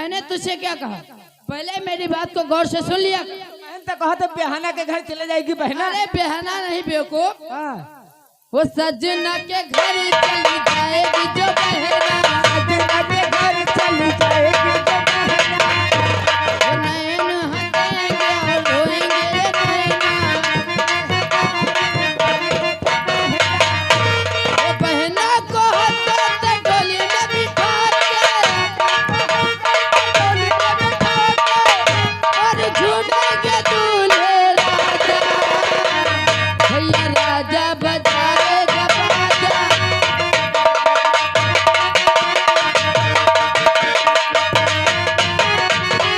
मैंने तुझसे क्या कहा? पहले मेरी बात को गौर से सुन लिया। बहन तो कहा तो बेहाना के घर चले जाएगी बहना। अरे बेहाना नहीं बेवकूफ, हाँ। वो सजना के घर चली जाएगी जो बहना, सजना के घर चली जाएगी जो बहना, वो नैन हंसेंगे और रोएंगे नैना, वो बहना को हाथों से डोली में बिठा के और झूमेंगे दूल्हे राजा, भैया राजा बजाएगा बाजा।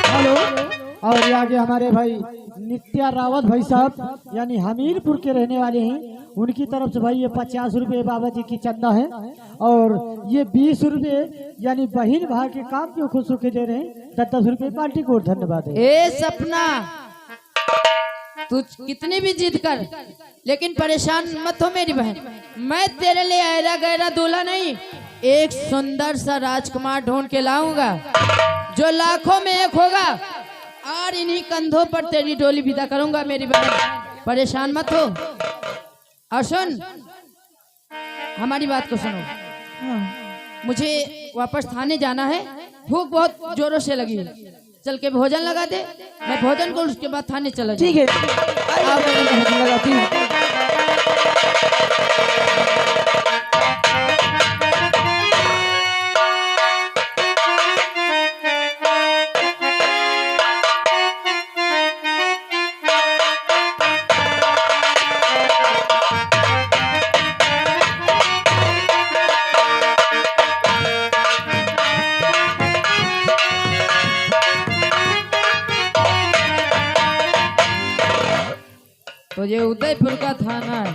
हेलो। और ये आगे हमारे भाई नित्या रावत भाई साहब यानी हमीरपुर के रहने वाले हैं, उनकी तरफ से भाई ये 50 रुपए बाबा जी की चंदा है और ये 20 रुपए यानी बहन भाई के काम पे खुश होकर दे रहे हैं। 10 रुपए पार्टी को धन्यवाद है। ए सपना, तू कितनी भी जिद कर लेकिन परेशान मत हो मेरी बहन। मैं तेरे लिए ऐरा गैरा दूल्हा नहीं, एक सुंदर सा राजकुमार ढूंढ के लाऊंगा जो लाखों में एक होगा और इन्हीं कंधों पर तेरी डोली विदा करूंगा मेरी बहन। परेशान मत हो। और सुन, हमारी बात को सुनो। मुझे वापस थाने जाना है, भूख बहुत जोरों से लगी है। चल के भोजन लगा दे, मैं भोजन को उसके बाद थाने चला जाऊं। ठीक है। आओ मेरी बहन। लगाती हूँ। तो ये उदयपुर का थाना है,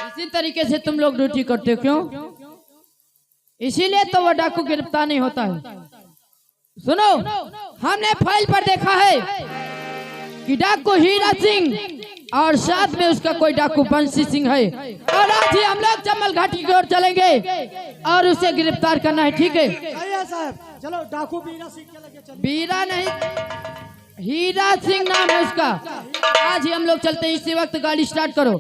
इसी तरीके से तुम लोग ड्यूटी करते हो क्यों? इसीलिए तो वो डाकू गिरफ्तार नहीं होता है। सुनो, हमने फाइल पर देखा है कि डाकू हीरा सिंह और साथ में उसका कोई डाकू बंसी सिंह है, और आज ही हम लोग चम्बल घाटी की ओर चलेंगे और उसे गिरफ्तार करना है। ठीक है साहब, चलो डाकू बीरा सिंह के लगे चलिए। बीरा नहीं, हीरा सिंह नाम है उसका। आज ही हम लोग चलते हैं, इसी वक्त गाड़ी स्टार्ट करो।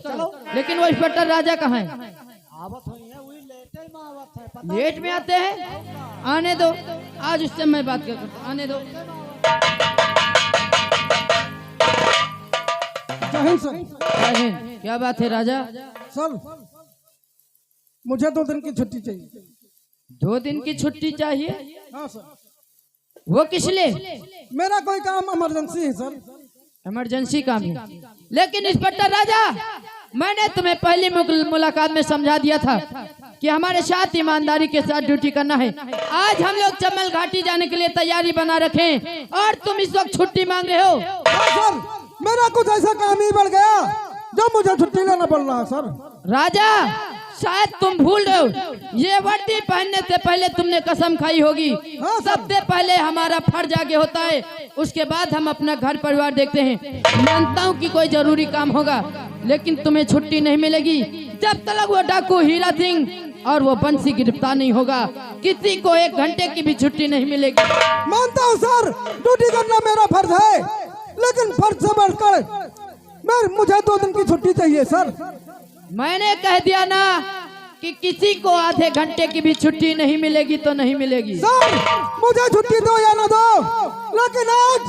लेकिन वो इंस्पेक्टर राजा कहाँ है? आवत हुई है, वही लेटे में आवत है, पता लेट में आते हैं, आने दो, आज उससे मैं बात करता हूं, आने दो। जय हिंद। क्या बात है राजा? सर, मुझे 2 दिन की छुट्टी चाहिए। 2 दिन की छुट्टी चाहिए? हाँ सर। वो किस लिए? मेरा कोई काम इमरजेंसी है सर। इमरजेंसी काम है। लेकिन इंस्पेक्टर राजा, मैंने तुम्हें पहली मुलाकात में समझा दिया था कि हमारे साथ ईमानदारी के साथ ड्यूटी करना है। आज हम लोग चम्बल घाटी जाने के लिए तैयारी बना रखें और तुम इस वक्त छुट्टी मांग रहे हो। हाँ सर, मेरा कुछ ऐसा काम ही बढ़ गया जो मुझे छुट्टी लेना पड़ रहा है सर। राजा, शायद तुम भूल रहे हो, ये वर्दी पहनने से पहले तुमने कसम खाई होगी। हाँ, सबसे पहले हमारा फर्ज आगे होता है, उसके बाद हम अपना घर परिवार देखते हैं। मानता हूँ कि कोई जरूरी काम होगा, लेकिन तुम्हें छुट्टी नहीं मिलेगी जब तक वो डाकू हीरा सिंह और वो बंसी गिरफ्तार नहीं होगा। किसी को 1 घंटे की भी छुट्टी नहीं मिलेगी। मानता हूँ सर, ड्यूटी करना मेरा फर्ज है, लेकिन फर्ज से बढ़कर मुझे 2 दिन की छुट्टी चाहिए सर। मैंने कह दिया ना कि किसी को आधे घंटे की भी छुट्टी नहीं मिलेगी तो नहीं मिलेगी। सर, मुझे छुट्टी दो या ना दो, लेकिन आज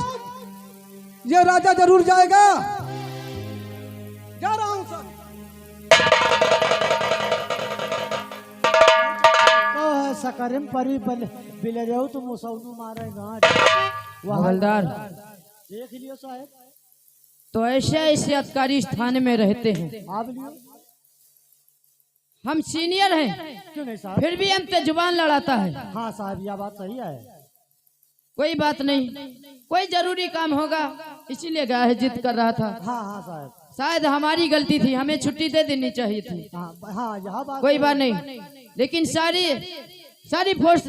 ये राजा जरूर जाएगा। जा रहा हूँ सर। तो सकरम परी बिले रहो तुम मुसौनु मारेगा। हवलदार, देख लियो साहब, तो ऐसे अधिकारी इस थाने में रहते हैं। आप लियो। हम सीनियर हैं, क्यों नहीं साहब? फिर भी हमसे जुबान लड़ाता है। हाँ साहब, यह बात सही है। कोई बात नहीं, कोई जरूरी काम होगा इसीलिए गया है, जिद कर रहा था। हाँ हाँ साहब, शायद हमारी गलती थी, हमें छुट्टी दे देनी चाहिए थी। हाँ यह बात कोई बात नहीं, लेकिन सारी फोर्स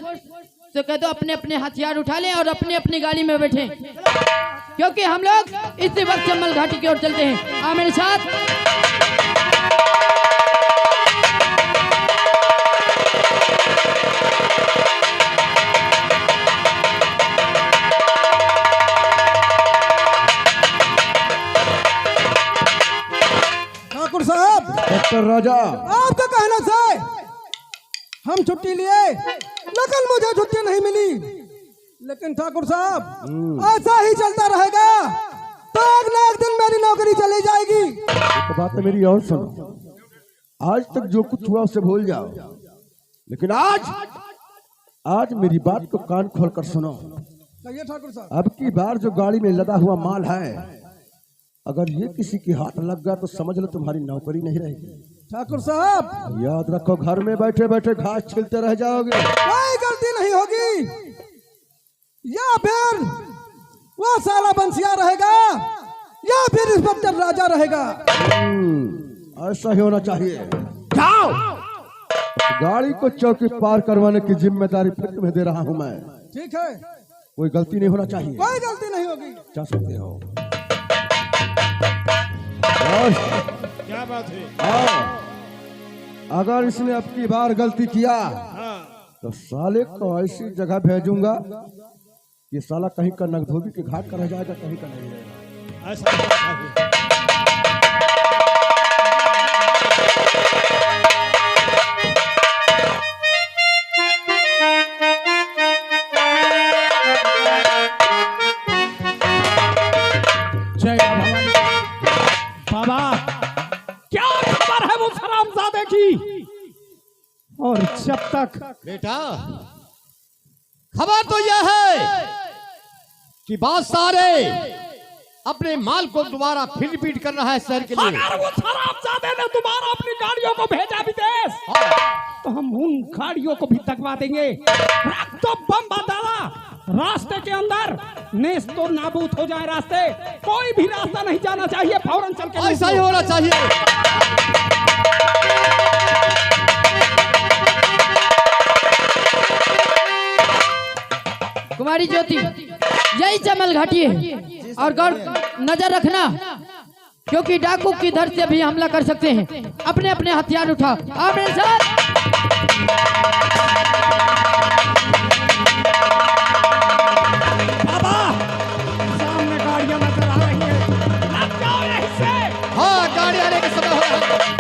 तो कह दो अपने अपने हथियार उठा लें और अपनी अपनी गाड़ी में बैठे, क्योंकि हम लोग इसी वक्त चम्बल घाटी की ओर चलते हैं। आ मेरे साथ। इंस्पेक्टर राजा। आपके कहने से हम छुट्टी लिए, लेकिन मुझे छुट्टी नहीं मिली। लेकिन ठाकुर साहब ऐसा ही चलता रहेगा तो एक ना एक दिन मेरी नौकरी चली जाएगी। एक बात है मेरी और सुनो, आज तक जो कुछ हुआ उसे भूल जाओ, लेकिन आज मेरी बात को कान खोल कर सुनो। कहिए ठाकुर साहब। अब की बार जो गाड़ी में लदा हुआ माल है, अगर ये किसी के हाथ लग गया तो समझ लो तुम्हारी नौकरी नहीं रहेगी। ठाकुर साहब याद रखो, घर में बैठे बैठे घास छिलते रह जाओगे। कोई गलती नहीं होगी, या फिर वो साला बंसिया रहेगा या फिर इंस्पेक्टर राजा रहेगा। ऐसा ही होना चाहिए। जाओ, गाड़ी को चौकी पार करवाने की जिम्मेदारी फिर तुम्हें दे रहा हूं मैं। ठीक है, कोई गलती नहीं होना चाहिए। कोई गलती नहीं होगी। जा सकते हो। क्या बात है? आओ, अगर इसने अब की बार गलती किया तो साले को ऐसी जगह भेजूंगा कि साला कहीं का नगधोबी के घाट का रह जाएगा, कहीं का नहीं रहेगा। ऐसा होना चाहिए। जय भवानी। बाबा क्या खबर है वो हरामजादे की? और जब तक बेटा खबर तो यह है कि बादशाह ने अपने माल को दोबारा फिर रिपीट कर रहा है शहर के लिए। अगर वो हरामजादे ने दोबारा अपनी गाड़ियों को भेजा विदेश तो हम उन गाड़ियों को भी तकवा देंगे। रख तो बम डाला रास्ते के अंदर, नेस तो नाबूद हो जाए रास्ते, कोई भी रास्ता नहीं जाना चाहिए, फौरन चल के ऐसा ही होना चाहिए। कुमारी ज्योति यही चमल घाटी है और गौर नजर रखना, क्योंकि डाकू किधर से भी हमला कर सकते हैं। अपने अपने हथियार उठाओ। आप मेरे साथ। बाबा सामने गाड़ियां नजर आ रही हैं, लग जाओ यहीं से। हाँ, गाड़ी आने का समय हो रहा है।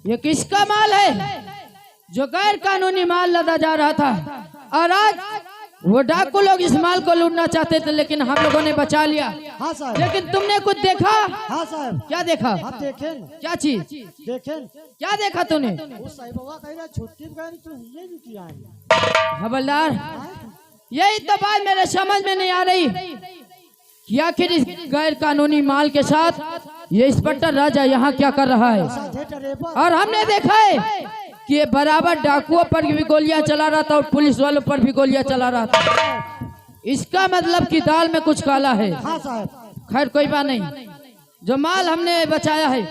ये किसका माल है जो गैर कानूनी माल लदा जा रहा था, और आज वो डाकू लोग इस माल को लूटना चाहते थे, लेकिन हम लोगों ने बचा लिया। हाँ साहब। लेकिन तुमने कुछ देखा? हाँ साहब। क्या देखा? आप देखें। क्या चीज देखें। क्या देखा तूने? वो साहिबवा कह रहा छुट्टी गए तो ये भी किया है। हवलदार, यही तो बात मेरे समझ में नहीं आ रही कि आखिर इस गैर कानूनी माल के साथ ये इंस्पेक्टर राजा यहाँ क्या कर रहा है। और हमने देखा है कि ये बराबर डाकुओं पर भी गोलियां चला रहा था और पुलिस वालों पर भी गोलियां चला रहा था। इसका मतलब कि दाल में कुछ काला है। हाँ साहब। खैर कोई बात नहीं, जो माल हमने बचाया है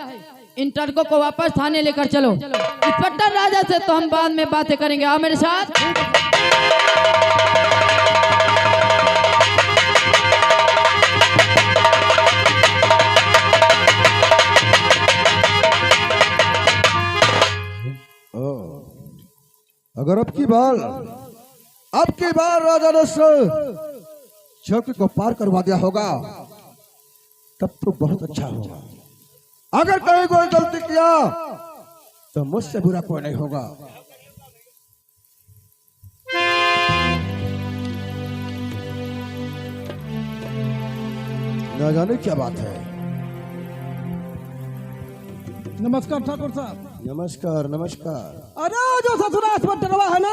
इन ट्रकों को वापस थाने लेकर चलो। इंस्पेक्टर राजा से तो हम बाद में बातें करेंगे। आओ मेरे साथ। अगर अब की बार राजा ने चौकी को पार करवा दिया होगा तब तो बहुत अच्छा होगा। अगर कहीं कोई गलती किया तो मुझसे बुरा कोई नहीं होगा। न जाने क्या बात है। नमस्कार ठाकुर साहब। नमस्कार नमस्कार। अरे जो ससुरा इंस्पेक्टरवा है ना,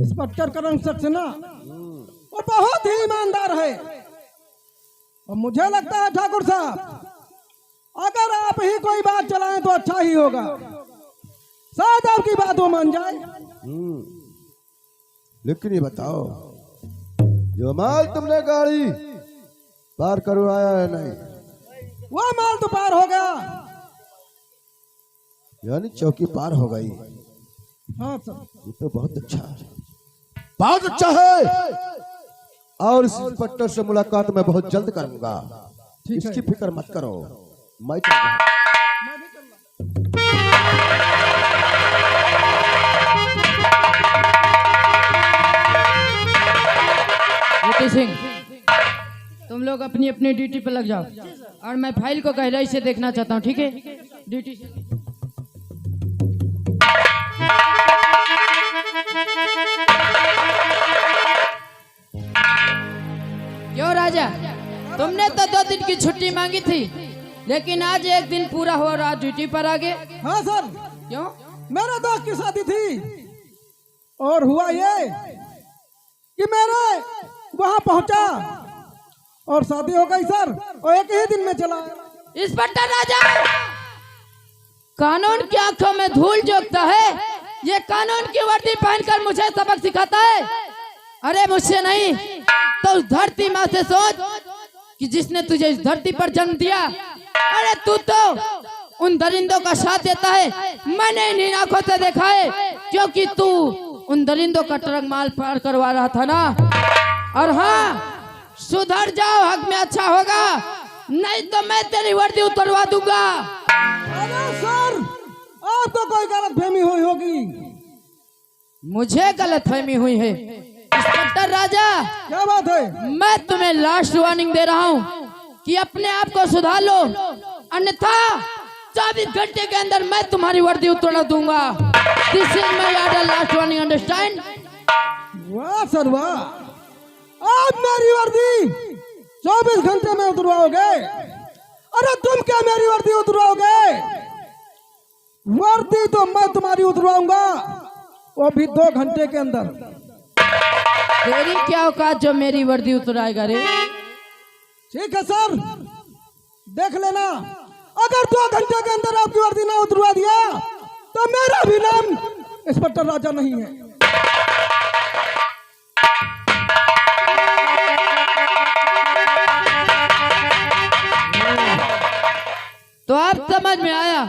इंस्पेक्टर करण सक्सेना, वो बहुत ही ईमानदार है। और मुझे लगता है ठाकुर साहब अगर आप ही कोई बात चलाएं तो अच्छा ही होगा, शायद आपकी बात वो मान जाए। लेकिन ये बताओ, जो माल तुमने गाड़ी पार करवाया है नहीं, वो माल तो पार हो गया। यानी चौकी पार हो गई। हाँ सर। ये तो बहुत अच्छा है, बहुत अच्छा है। और इस इंस्पेक्टर से मुलाकात मैं बहुत जल्द करूंगा, इसकी फिक्र मत करो। मैं चल रहा हूं। नीति सिंह, तुम लोग अपनी अपनी ड्यूटी पर लग जाओ और मैं फाइल को गहराई से देखना चाहता हूँ, ठीक है? ड्यूटी से। क्यों राजा, तुमने तो 2 दिन की छुट्टी मांगी थी, लेकिन आज 1 दिन पूरा हुआ और आज ड्यूटी पर आ गए। हाँ सर। क्यों? मेरे दोस्त की शादी थी और हुआ ये कि मेरे वहां पहुंचा और शादी हो गई सर, और 1 ही दिन में चला। इंस्पेक्टर राजा, कानून की आंखों में धूल झोंकता है, ये कानून की वर्दी पहनकर मुझे सबक सिखाता है। अरे मुझसे नहीं तो उस धरती माँ से सोच कि जिसने तुझे इस धरती पर जन्म दिया। अरे तू तो उन दरिंदों का साथ देता है, मैंने इन्हीं आंखों से देखा है, क्योंकि तू उन दरिंदों का ट्रक माल पार करवा रहा था ना। और हाँ, सुधर जाओ, हक में अच्छा होगा, नहीं तो मैं तेरी वर्दी उतरवा दूंगा। अरे सर, आपको कोई गलतफहमी हुई होगी। मुझे गलतफहमी हुई है इंस्पेक्टर राजा। क्या बात है? मैं तुम्हें लास्ट वार्निंग दे रहा हूँ कि अपने आप को सुधार लो, अन्यथा 24 घंटे के अंदर मैं तुम्हारी वर्दी उतरवा दूंगा। This is my order, last warning, understand? वाह सर वाह, आप मेरी वर्दी 24 घंटे में उतरवाओगे? अरे तुम क्या मेरी वर्दी उतरवाओगे? वर्दी तो मैं तुम्हारी उतरवाऊंगा, वो भी 2 घंटे के अंदर। तेरी क्या औकात जो मेरी वर्दी उतराएगा रे? ठीक है सर, देख लेना। अगर 2 घंटे के अंदर आपकी वर्दी ना उतरवा दिया तो मेरा भी नाम इंस्पेक्टर राजा नहीं है। तो आप समझ में आया,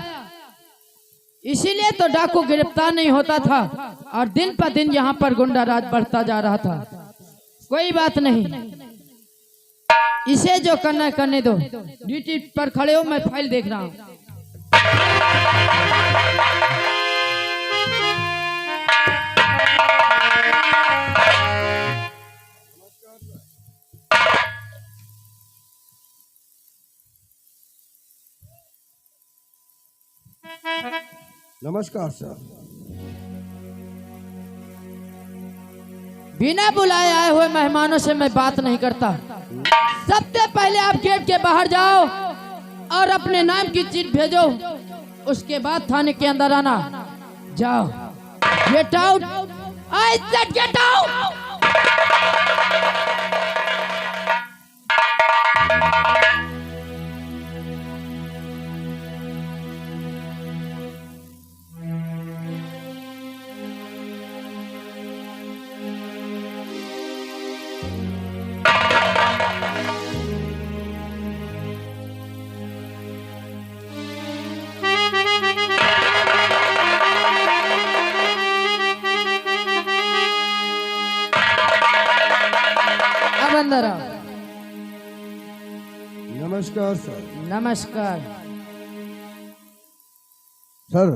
इसीलिए तो डाकू गिरफ्तार नहीं होता था और दिन पर दिन यहाँ पर गुंडा राज बढ़ता जा रहा था। कोई बात नहीं, इसे जो करना है करने दो। ड्यूटी पर खड़े हो, मैं फाइल देख रहा हूँ। नमस्कार सर। बिना बुलाए आए हुए मेहमानों से मैं बात नहीं करता। सबसे पहले आप गेट के बाहर जाओ और अपने नाम की चिट्ठी भेजो, उसके बाद थाने के अंदर आना। जाओ, get out, I said get out. अंदर आओ। नमस्कार सर। नमस्कार सर,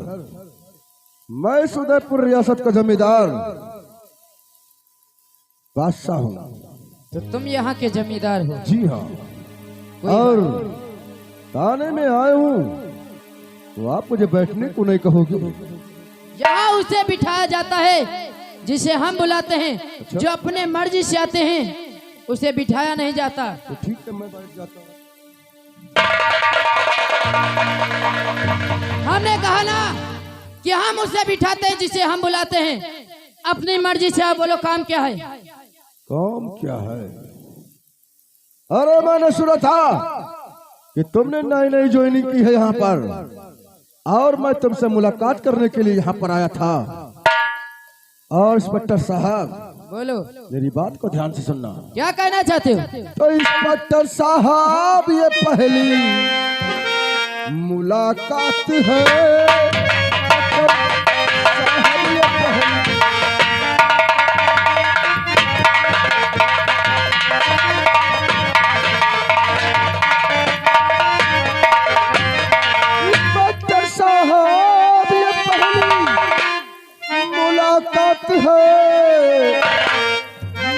मैं इस उदयपुर रियासत का जमींदार बादशाह हूँ। तो तुम यहाँ के जमींदार हो? जी हाँ। और थाने में आए हूँ तो आप मुझे बैठने को नहीं कहोगे? यहाँ उसे बिठाया जाता है जिसे हम बुलाते हैं। जो अपने मर्जी से आते हैं उसे बिठाया नहीं जाता। तो ठीक है, मैं बैठ जाता हूँ। हमने कहा ना कि हम उसे बिठाते हैं जिसे हम बुलाते हैं। अपनी मर्जी से आप बोलो, काम क्या है? काम क्या है? अरे मैंने सुना था कि तुमने नई नई ज्वाइनिंग की है यहाँ पर, और मैं तुमसे मुलाकात करने के लिए यहाँ पर आया था। और इंस्पेक्टर साहब, बोलो, मेरी बात को ध्यान से सुनना। क्या कहना चाहते हो? तो इंस्पेक्टर साहब, ये पहली मुलाकात है साहब ये पहली इंस्पेक्टर साहब ये पहली मुलाकात है,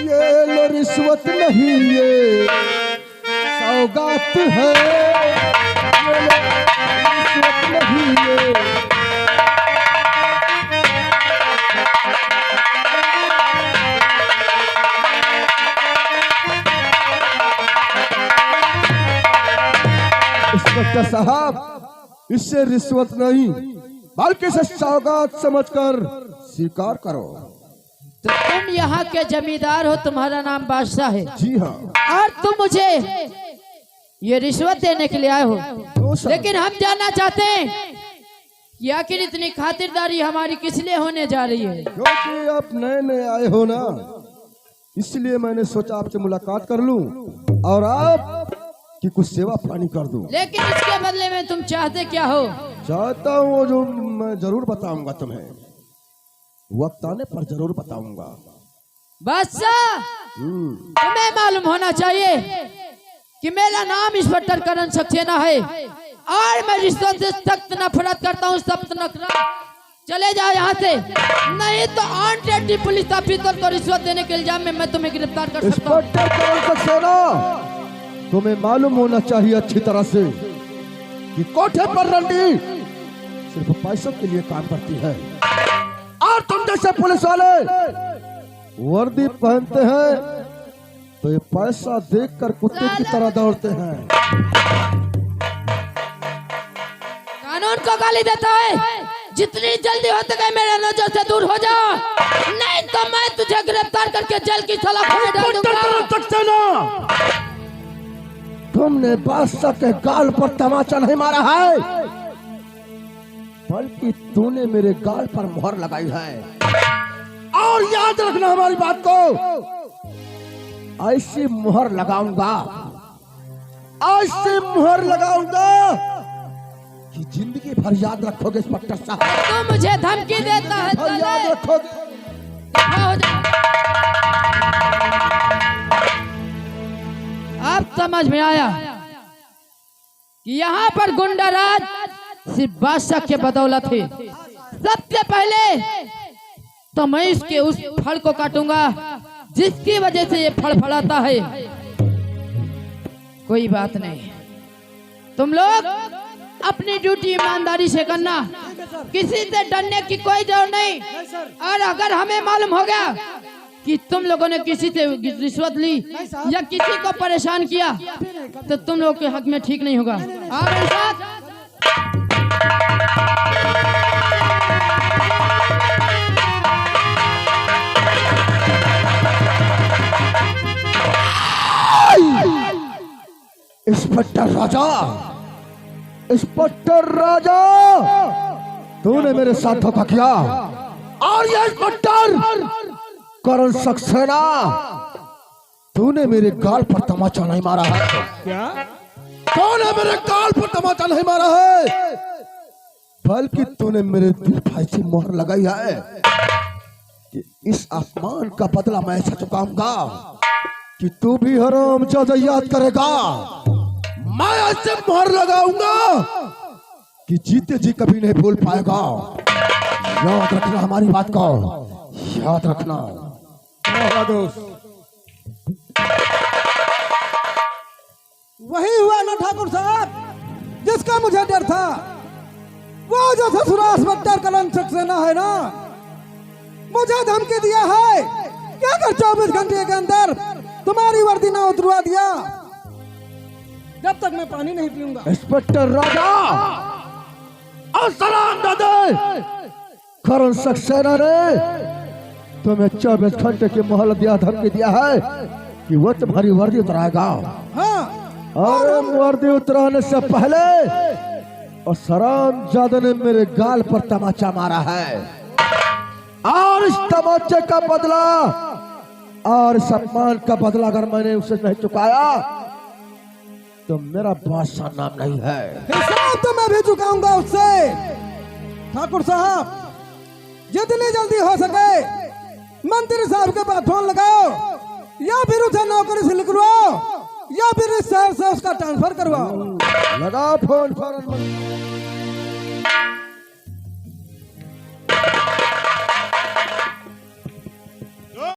ये लो रिश्वत नहीं ये सौगात है, ये लो रिश्वत नहीं ये। इंस्पेक्टर साहब इससे रिश्वत नहीं बल्कि इसे सौगात समझकर स्वीकार करो। तो तुम यहाँ के जमींदार हो, तुम्हारा नाम बादशाह है जी हाँ। और तुम मुझे ये रिश्वत देने के लिए आए हो, तो सर, लेकिन हम जानना चाहते हैं कि आखिर इतनी खातिरदारी हमारी किस लिए होने जा रही है। क्योंकि आप नए नए आए हो ना, इसलिए मैंने सोचा आपसे मुलाकात कर लूं और आप की कुछ सेवा पानी कर दूं। लेकिन इसके बदले में तुम चाहते क्या हो? चाहता हूँ जो मैं जरूर बताऊंगा तुम्हें, वक्त आने पर जरूर बताऊंगा। बादशाह, तुम्हें मालूम होना चाहिए कि मेरा नाम इंस्पेक्टर करण सक्सेना है और मैं रिश्वत से सख्त नफरत करता हूँ, सख्त नफरत। चले जाओ यहाँ से, नहीं तो ऑन ड्यूटी पुलिस ऑफिसर को रिश्वत देने के इल्जाम में मैं तुम्हें गिरफ्तार कर सकता हूँ। इंस्पेक्टर करण सक्सेना, तुम्हें मालूम होना चाहिए अच्छी तरह से कि कोठे पर रंडी सिर्फ पैसों के लिए काम करती है और तुम जैसे पुलिस वाले वर्दी पहनते हैं तो ये पैसा देखकर कुत्ते की तरह दौड़ते हैं। कानून को गाली देता है, जितनी जल्दी हो सके मेरे नजर से दूर हो जा, नहीं तो मैं तुझे गिरफ्तार करके जेल की सलाखों में डाल दूंगा। तुमने बादशाह के गाल पर तमाचा नहीं मारा है, बल्कि तूने मेरे गाल पर मुहर लगाई है। और याद रखना हमारी बात को, ऐसी मुहर लगाऊंगा, ऐसी मुहर लगाऊंगा कि जिंदगी भर याद रखोगे इंस्पेक्टर साहब। तू मुझे धमकी देता है, भर याद चले रखोगे। हो जा। अब समझ में आया कि यहाँ पर गुंडाराज सिर्फ बादशाह के बदौलत है। सबसे पहले तो मैं इसके उस फल को काटूंगा जिसकी वजह से ये फल फड़ाता है। कोई बात नहीं, तुम लोग अपनी ड्यूटी ईमानदारी से करना, किसी से डरने की कोई जरूरत नहीं। और अगर हमें मालूम हो गया कि तुम लोगों ने किसी से रिश्वत ली या किसी को परेशान किया तो तुम लोगों के हक में ठीक नहीं होगा। और मेरे साथ इंस्पेक्टर राजा, इंस्पेक्टर राजा, तूने मेरे साथ धोखा किया और ये इंस्पेक्टर करण सक्सेना, तूने मेरे गाल पर तमाचा नहीं मारा है। क्या? तूने मेरे गाल पर तमाचा नहीं मारा है, बल्कि तूने मेरे दिल पर ऐसी मोहर लगाई है कि इस अपमान का बदला मैं ऐसा चुकाऊंगा कि तू भी हराम ज्यादा याद करेगा। मैं ऐसे मोहर लगाऊंगा कि जीते जी कभी नहीं भूल पाएगा। याद रखना हमारी बात को, याद रखना। वही हुआ ना ठाकुर साहब जिसका मुझे डर था। वो जो ससुरा इंस्पेक्टर करण सक्सेना है ना, मुझे धमकी दिया है कि अगर 24 घंटे के अंदर तुम्हारी वर्दी ना उतरवा दिया जब तक मैं पानी नहीं पीऊंगा। इंस्पेक्टर राजा और सलाम दादे, करण सक्सेना ने तुम्हें 24 घंटे की मोहलत दिया, धमकी दिया है कि वो तुम्हारी वर्दी उतराएगा। हाँ, और वर्दी उतराने से पहले और सराम जादे ने मेरे गाल पर तमाचा मारा है और इस तमाचे का बदला और सम्मान का बदला अगर मैंने उसे नहीं चुकाया तो मेरा बादशाह नाम नहीं है। हिसाब तो मैं भी चुकाऊंगा उससे। ठाकुर साहब, जितनी जल्दी हो सके मंत्री साहब के पास फोन लगाओ, या फिर उसे नौकरी से निकलवाओ, या फिर इस शहर से उसका ट्रांसफर करवाओ। लगा फोन फौरन।